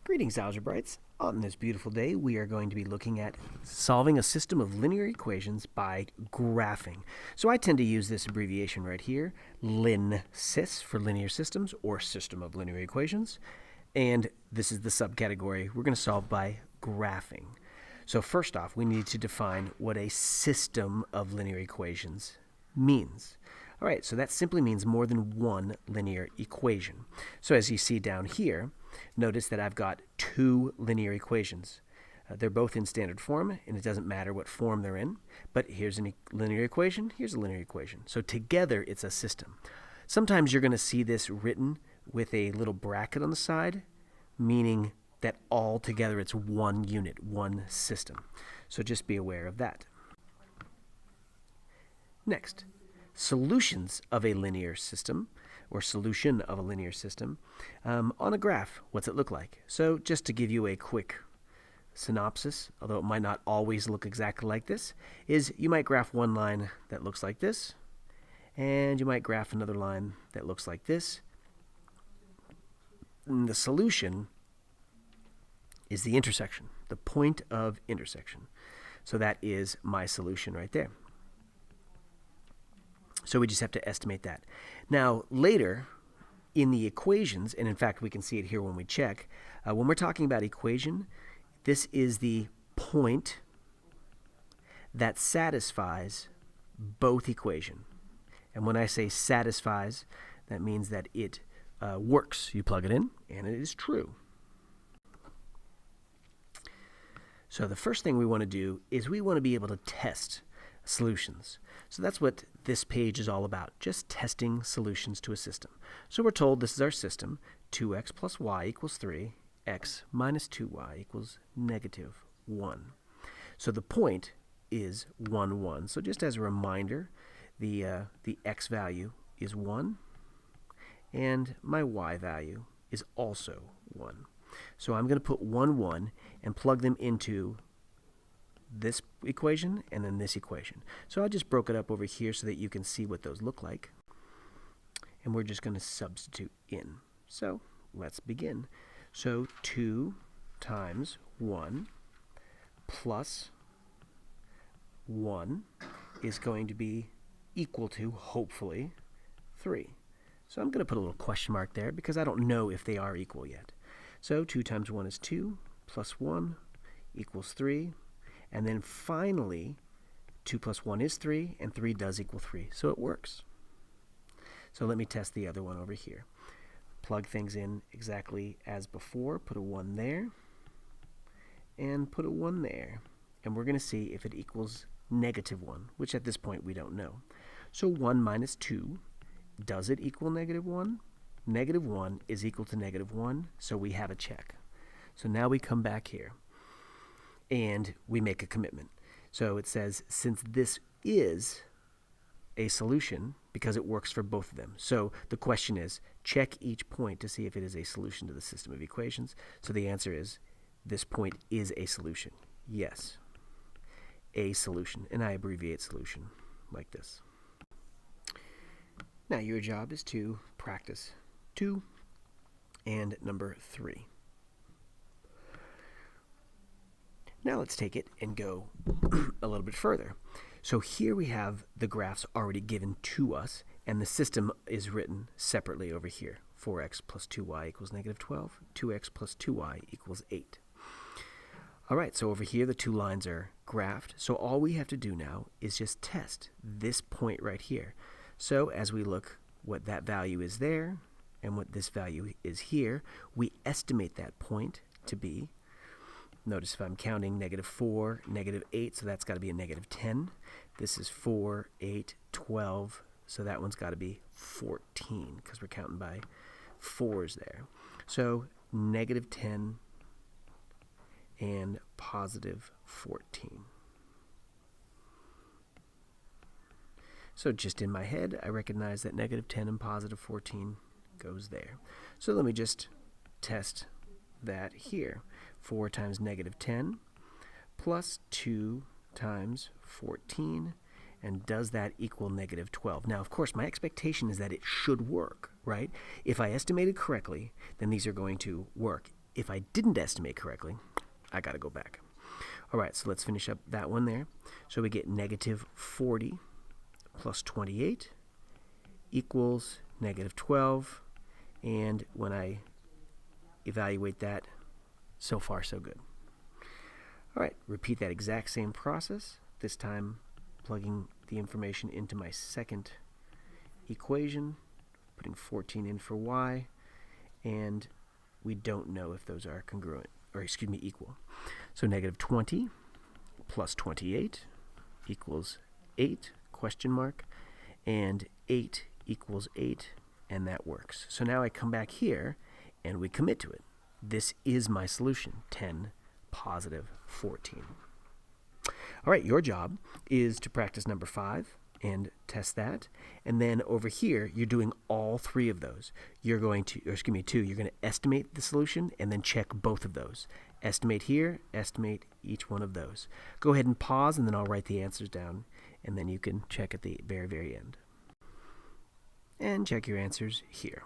Greetings, Algebraites. On this beautiful day, we are going to be looking at solving a system of linear equations by graphing. So I tend to use this abbreviation right here, LinSys for linear systems or system of linear equations. And this is the subcategory we're going to solve by graphing. So first off, we need to define what a system of linear equations means. All right, so that simply means more than one linear equation. So as you see down here, notice that I've got two linear equations. They're both in standard form, and it doesn't matter what form they're in. But here's a linear equation, here's a linear equation. So together, it's a system. Sometimes you're going to see this written with a little bracket on the side, meaning that all together it's one unit, one system. So just be aware of that. Next, solutions of a linear system, or solution of a linear system, on a graph. What's it look like? So just to give you a quick synopsis, although it might not always look exactly like this, is you might graph one line that looks like this, and you might graph another line that looks like this. And the solution is the intersection, the point of intersection. So that is my solution right there. So we just have to estimate that. Now, later in the equations, and in fact, we can see it here when we check, when we're talking about equation, this is the point that satisfies both equation. And when I say satisfies, that means that it works. You plug it in, and it is true. So the first thing we want to do is we want to be able to test solutions. So that's what this page is all about, just testing solutions to a system. So we're told this is our system, 2x plus y equals 3, x minus 2y equals negative 1. So the point is 1, 1. So just as a reminder, the x value is 1, and my y value is also 1. So I'm going to put 1, 1 and plug them into this equation and then this equation. So I just broke it up over here so that you can see what those look like. And we're just going to substitute in. So let's begin. So 2 times 1 plus 1 is going to be equal to, hopefully, 3. So I'm going to put a little question mark there because I don't know if they are equal yet. So 2 times 1 is 2 plus 1 equals 3. And then finally, 2 plus 1 is 3, and 3 does equal 3. So it works. So let me test the other one over here. Plug things in exactly as before. Put a 1 there, and put a 1 there. And we're going to see if it equals negative 1, which at this point we don't know. So 1 minus 2, does it equal negative 1? Negative 1 is equal to negative 1, so we have a check. So now we come back here, and we make a commitment. So it says, since this is a solution, because it works for both of them. So the question is, check each point to see if it is a solution to the system of equations. So the answer is, this point is a solution. Yes, a solution. And I abbreviate solution like this. Now your job is to practice 2 and number 3. Now let's take it and go a little bit further. So here we have the graphs already given to us, and the system is written separately over here. 4x plus 2y equals negative 12. 2x plus 2y equals 8. All right, so over here the two lines are graphed. So all we have to do now is just test this point right here. So as we look what that value is there and what this value is here, we estimate that point to be, notice if I'm counting negative 4, negative 8, so that's got to be a negative 10. This is 4, 8, 12, so that one's got to be 14 because we're counting by 4s there. So negative 10 and positive 14. So just in my head, I recognize that negative 10 and positive 14 goes there. So let me just test that here. 4 times negative 10 plus 2 times 14. And does that equal negative 12? Now, of course, my expectation is that it should work, right? If I estimated correctly, then these are going to work. if I didn't estimate correctly, I got to go back. All right, so let's finish up that one there. So we get negative 40 plus 28 equals negative 12. And when I evaluate that, so far so good. All right, repeat that exact same process, this time plugging the information into my second equation, putting 14 in for y, and we don't know if those are congruent, or excuse me, equal. So negative 20 plus 28 equals 8, question mark, and 8 equals 8, and that works. So now I come back here, and we commit to it. This is my solution, 10, positive 14. All right, your job is to practice number 5 and test that. And then over here, you're doing all 3 of those. You're going to, or excuse me, 2, you're going to estimate the solution and then check both of those. Estimate here, estimate each one of those. Go ahead and pause, and then I'll write the answers down, and then you can check at the very, very end. And check your answers here.